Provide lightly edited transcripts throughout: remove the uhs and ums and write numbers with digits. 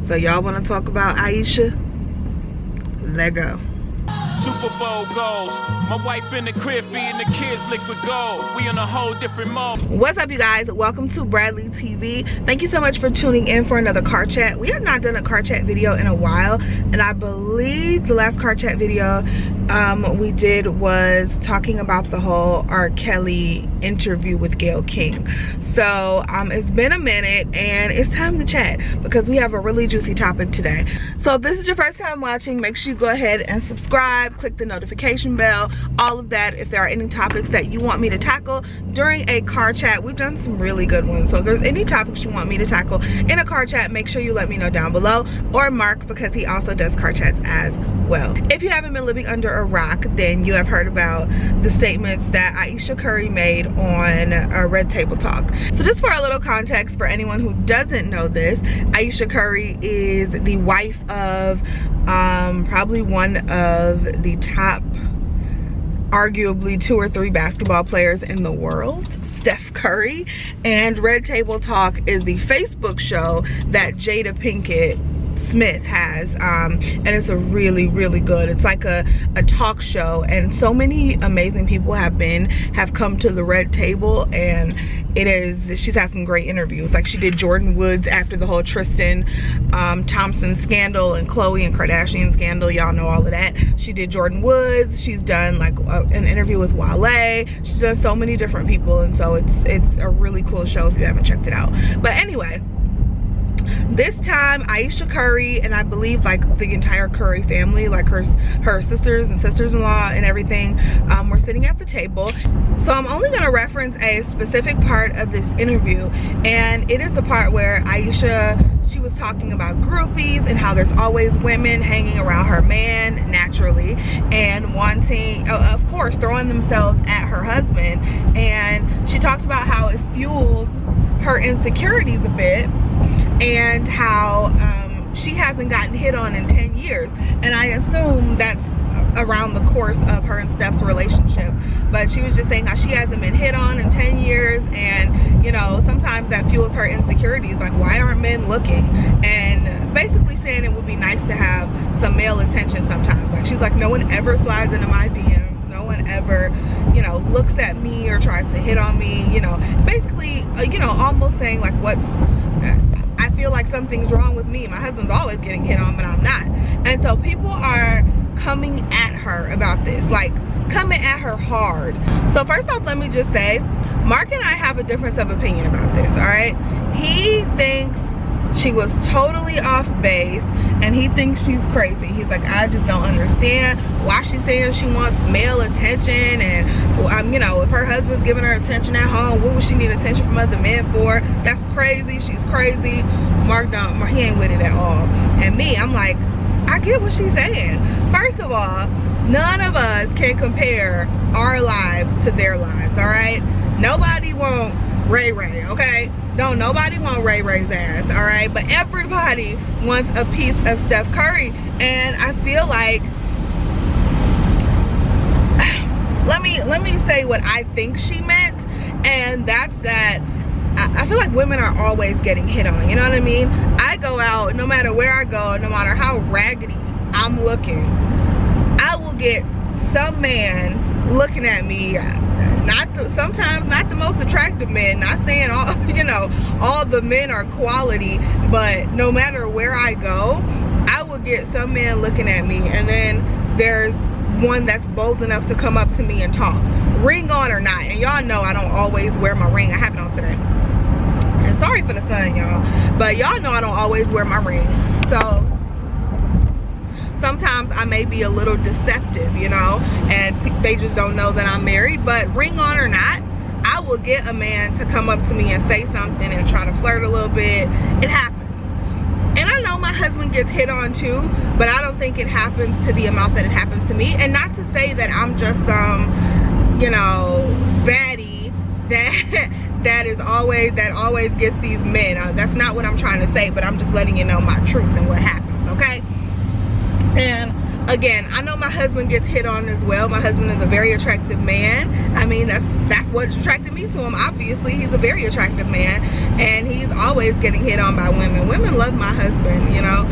So y'all want to talk about Ayesha? Let go. Super Bowl goals. My wife in the crib feeding the kids liquid gold. We in a whole different mode. What's up, you guys? Welcome to Bradley TV. Thank you so much for tuning in for another car chat. We have not done a car chat video in a while, and I believe the last car chat video we did was talking about the whole R. Kelly interview with Gayle King. So it's been a minute and it's time to chat because we have a really juicy topic today. So if this is your first time watching, make sure you go ahead and subscribe, click the notification bell, all of that. If there are any topics that you want me to tackle during a car chat, we've done some really good ones. So if there's any topics you want me to tackle in a car chat, make sure you let me know down below, or Mark, because he also does car chats as well. If you haven't been living under a rock, then you have heard about the statements that Ayesha Curry made on Red Table Talk. So just for a little context for anyone who doesn't know this, Ayesha Curry is the wife of probably one of the top, arguably 2 or 3 basketball players in the world, Steph Curry. And Red Table Talk is the Facebook show that Jada Pinkett Smith has, and it's a really good, it's like a talk show, and so many amazing people have come to the Red Table, and she's had some great interviews. Like, she did Jordan Woods after the whole Tristan Thompson scandal and Khloe and Kardashian scandal, y'all know all of that. She did Jordan Woods. She's done like an interview with Wale. She's done so many different people, and so it's a really cool show if you haven't checked it out. But anyway, this time Ayesha Curry, and I believe like the entire Curry family, like her sisters and sisters-in-law and everything, were sitting at the table. So I'm only going to reference a specific part of this interview, and it is the part where Ayesha, she was talking about groupies and how there's always women hanging around her man naturally and wanting, of course, throwing themselves at her husband. And she talked about how it fueled her insecurities a bit, and how she hasn't gotten hit on in 10 years. And I assume that's around the course of her and Steph's relationship. But she was just saying how she hasn't been hit on in 10 years. And, you know, sometimes that fuels her insecurities. Like, why aren't men looking? And basically saying it would be nice to have some male attention sometimes. Like, she's like, no one ever slides into my DMs. No one ever, you know, looks at me or tries to hit on me. You know, basically, you know, almost saying like, I feel like something's wrong with me. My husband's always getting hit on, but I'm not. And so people are coming at her about this, like coming at her hard. So first off, let me just say, Mark and I have a difference of opinion about this, all right? He thinks she was totally off base, and he thinks she's crazy. He's like, I just don't understand why she's saying she wants male attention, and you know, if her husband's giving her attention at home, what would she need attention from other men for? That's crazy. She's crazy. Mark he ain't with it at all. And me, I'm like, I get what she's saying. First of all, none of us can compare our lives to their lives, all right? Nobody want Ray Ray, okay? Don't nobody want Ray Ray's ass, all right? But everybody wants a piece of Steph Curry. And I feel like, let me say what I think she meant, and that's that I feel like women are always getting hit on, you know what I mean? I go out, no matter where I go, no matter how raggedy I'm looking, I will get some man looking at me, sometimes not the most attractive men, not saying all, you know, all the men are quality, but no matter where I go, I will get some man looking at me. And then there's one that's bold enough to come up to me and talk, ring on or not. And y'all know I don't always wear my ring. I have it on today, and sorry for the sun, y'all, but y'all know I don't always wear my ring. So sometimes I may be a little deceptive, you know, and they just don't know that I'm married. But ring on or not, I will get a man to come up to me and say something and try to flirt a little bit. It happens. And I know my husband gets hit on too, but I don't think it happens to the amount that it happens to me. And not to say that I'm just some, you know, baddie that always gets these men. That's not what I'm trying to say, but I'm just letting you know my truth and what happens, okay? And again, I know my husband gets hit on as well. My husband is a very attractive man. I mean, that's what attracted me to him. Obviously, he's a very attractive man, and he's always getting hit on by women. Women love my husband, you know.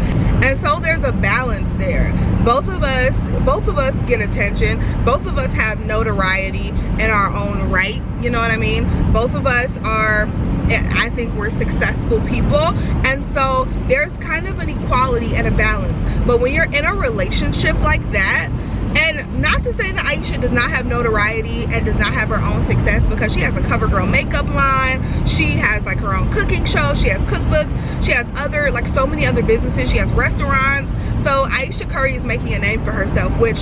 And so there's a balance there. Both of us get attention. Both of us have notoriety in our own right. You know what I mean? Both of us are, I think we're successful people, and so there's kind of an equality and a balance. But when you're in a relationship like that, and not to say that Ayesha does not have notoriety and does not have her own success, because she has a CoverGirl makeup line, she has like her own cooking show, she has cookbooks, she has other, like so many other businesses, she has restaurants. So Ayesha Curry is making a name for herself, which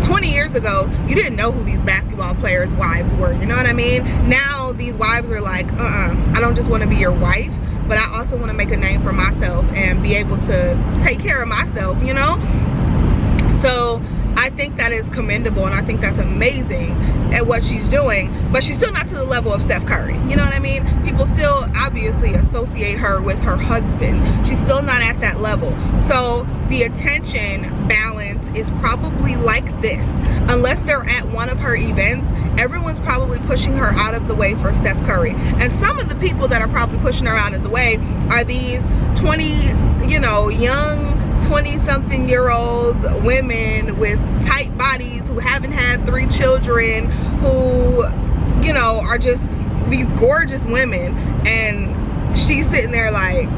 20 years ago, you didn't know who these basketball players' wives were, you know what I mean? Now these wives are like, I don't just want to be your wife, but I also want to make a name for myself and be able to take care of myself, you know? So I think that is commendable, and I think that's amazing at what she's doing, but she's still not to the level of Steph Curry, you know what I mean? People still obviously associate her with her husband. She's still not at that level. So the attention balance is probably like this. Unless they're at one of her events, everyone's probably pushing her out of the way for Steph Curry. And some of the people that are probably pushing her out of the way are these 20, you know, young 20-something-year-old women with tight bodies who haven't had 3 children, who, you know, are just these gorgeous women, and she's sitting there like,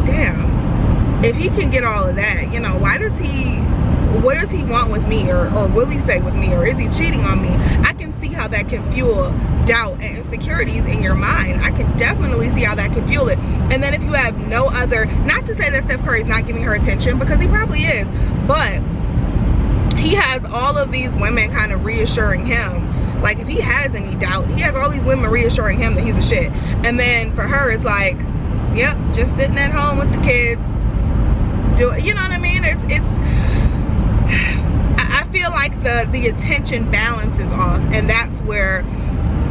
damn, if he can get all of that, you know, what does he want with me, or will he stay with me, or is he cheating on me? I can see how that can fuel doubt and insecurities in your mind. I can definitely see how that can fuel it. And then if you have no other, not to say that Steph Curry is not giving her attention, because he probably is, but he has all of these women kind of reassuring him. Like, if he has any doubt, he has all these women reassuring him that he's a shit. And then for her, it's like, yep, just sitting at home with the kids, you know what I mean? I feel like the attention balance is off, and that's where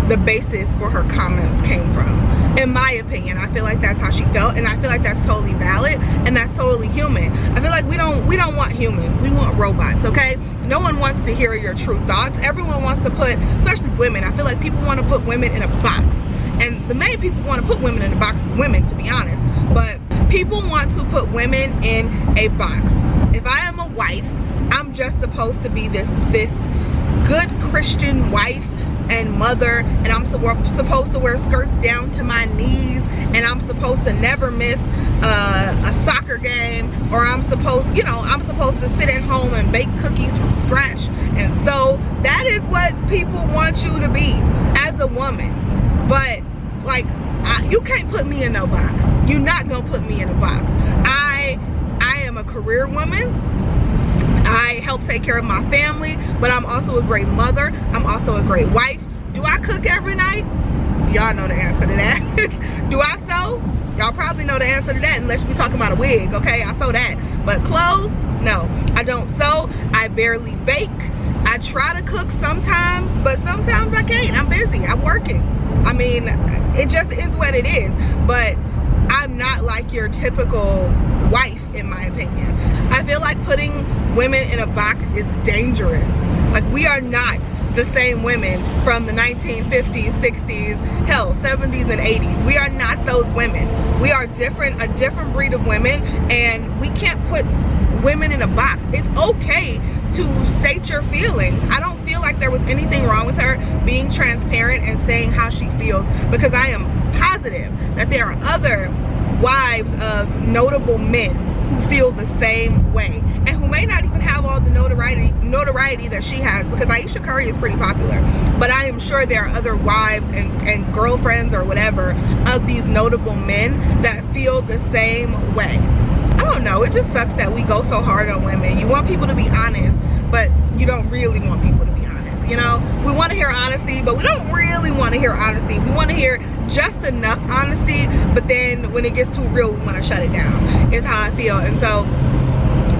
the basis for her comments came from. In my opinion, I feel like that's how she felt, and I feel like that's totally valid, and that's totally human. I feel like we don't want humans, we want robots, okay? No one wants to hear your true thoughts. Everyone wants to put, especially women, I feel like people want to put women in a box. And the main people want to put women in a box is women, to be honest. But people want to put women in a box. If I am a wife, I'm just supposed to be this good Christian wife and mother, and I'm supposed to wear skirts down to my knees, and I'm supposed to never miss a soccer game, or I'm supposed to sit at home and bake cookies from scratch. And so that is what people want you to be as a woman. But like, you can't put me in no box. You're not gonna put me in a box. I am a career woman. I help take care of my family, but I'm also a great mother. I'm also a great wife. Do I cook every night? Y'all know the answer to that. Do I sew? Y'all probably know the answer to that, unless we're talking about a wig, okay? I sew that. But clothes? No. I don't sew. I barely bake. I try to cook sometimes, but sometimes I can't. I'm busy. I'm working. I mean, it just is what it is. But I'm not like your typical wife, in my opinion. I feel like putting women in a box is dangerous. Like, we are not the same women from the 1950s, 60s, hell, 70s and 80s. We are not those women. We are different, a different breed of women, and we can't put women in a box. It's okay to state your feelings. I don't feel like there was anything wrong with her being transparent and saying how she feels, because I am positive that there are other wives of notable men who feel the same way, and who may not even have all the notoriety that she has, because Ayesha Curry is pretty popular, but I am sure there are other wives and girlfriends or whatever of these notable men that feel the same way. I don't know, it just sucks that we go so hard on women. You want people to be honest, but you don't really want people to be honest, you know? We want to hear honesty, but we don't really want to hear honesty. We want to hear just enough honesty, but then when it gets too real, we want to shut it down, is how I feel. And so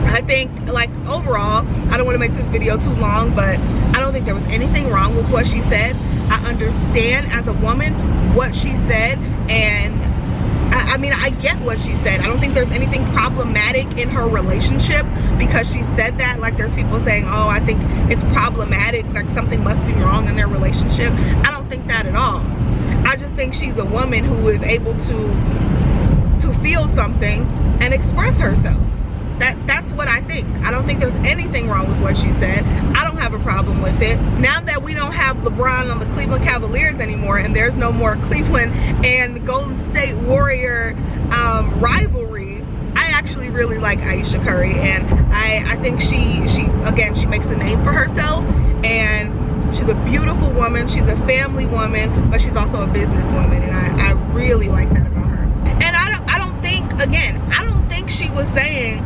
I think, like, overall, I don't want to make this video too long, but I don't think there was anything wrong with what she said. I understand as a woman what she said, and I mean, I get what she said. I don't think there's anything problematic in her relationship because she said that. Like, there's people saying, oh, I think it's problematic, like something must be wrong in their relationship. I don't think that at all. I just think she's a woman who is able to feel something and express herself. That's what I think. I don't think there's anything wrong with what she said. I don't have a problem with it. Now that we don't have LeBron on the Cleveland Cavaliers anymore, and there's no more Cleveland and the Golden State Warrior rivalry, I actually really like Ayesha Curry, and I think she makes a name for herself, and she's a beautiful woman. She's a family woman, but she's also a business woman, and I really like that about her. And I don't think she was saying,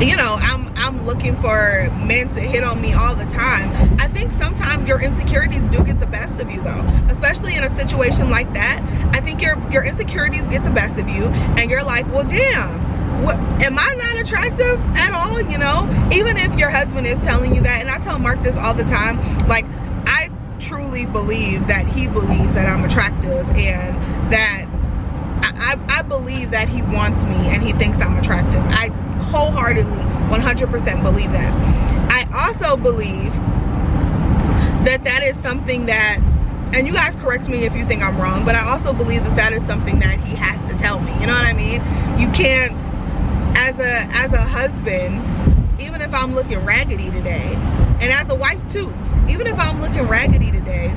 you know, I'm looking for men to hit on me all the time. I think sometimes your insecurities do get the best of you, though, especially in a situation like that. I think your insecurities get the best of you, and you're like, well, damn, what, am I not attractive at all? You know, even if your husband is telling you that. And I tell Mark this all the time, like, I truly believe that he believes that I'm attractive, and that I believe that he wants me and he thinks I'm attractive. I wholeheartedly 100% believe that. I also believe that is something that, and you guys correct me if you think I'm wrong, but I also believe that is something that he has to tell me. You know what I mean? You can't, as a husband, even if I'm looking raggedy today, and as a wife too, even if I'm looking raggedy today,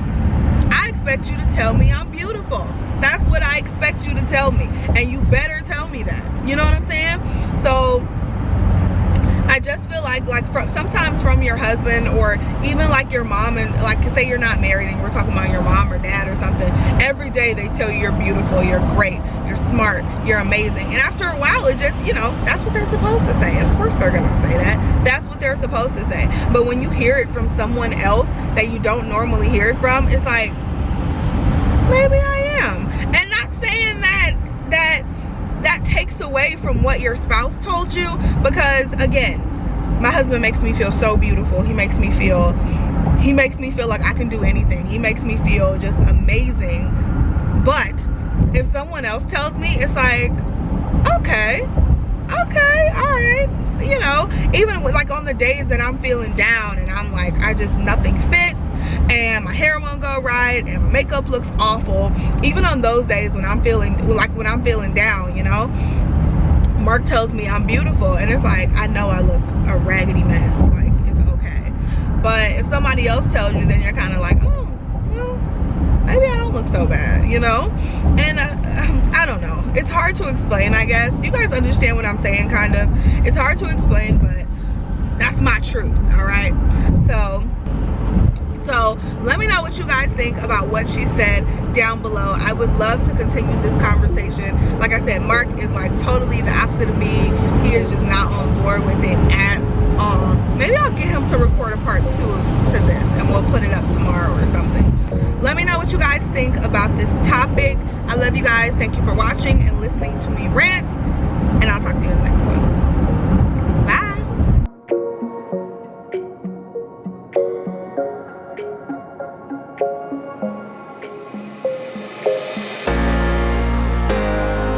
I expect you to tell me I'm beautiful. That's what I expect you to tell me, and you better tell me that. You know what I'm saying? So I just feel like sometimes from your husband, or even like your mom, and like, say you're not married and we're talking about your mom or dad or something, every day they tell you you're beautiful, you're great, you're smart, you're amazing. And after a while, it just, you know, that's what they're supposed to say. Of course they're gonna say that. That's what they're supposed to say. But when you hear it from someone else that you don't normally hear it from, it's like, maybe I am. And not saying that takes away from what your spouse told you, because again, my husband makes me feel so beautiful. He makes me feel like I can do anything. He makes me feel just amazing. But if someone else tells me, it's like, okay, all right. You know, even with, like, on the days that I'm feeling down and I'm like, nothing fits, and my hair won't go right, and my makeup looks awful, even on those days when I'm feeling down, you know, Mark tells me I'm beautiful, and it's like, I know I look a raggedy mess, like, it's okay. But if somebody else tells you, then you're kind of like, oh, well, maybe I don't look so bad, you know? And I don't know, it's hard to explain, I guess. You guys understand what I'm saying, kind of. It's hard to explain, but that's my truth, all right? So let me know what you guys think about what she said down below. I would love to continue this conversation. Like I said, Mark is like totally the opposite of me. He is just not on board with it at all. Maybe I'll get him to record a part 2 to this, and we'll put it up tomorrow or something. Let me know what you guys think about this topic. I love you guys. Thank you for watching and listening to me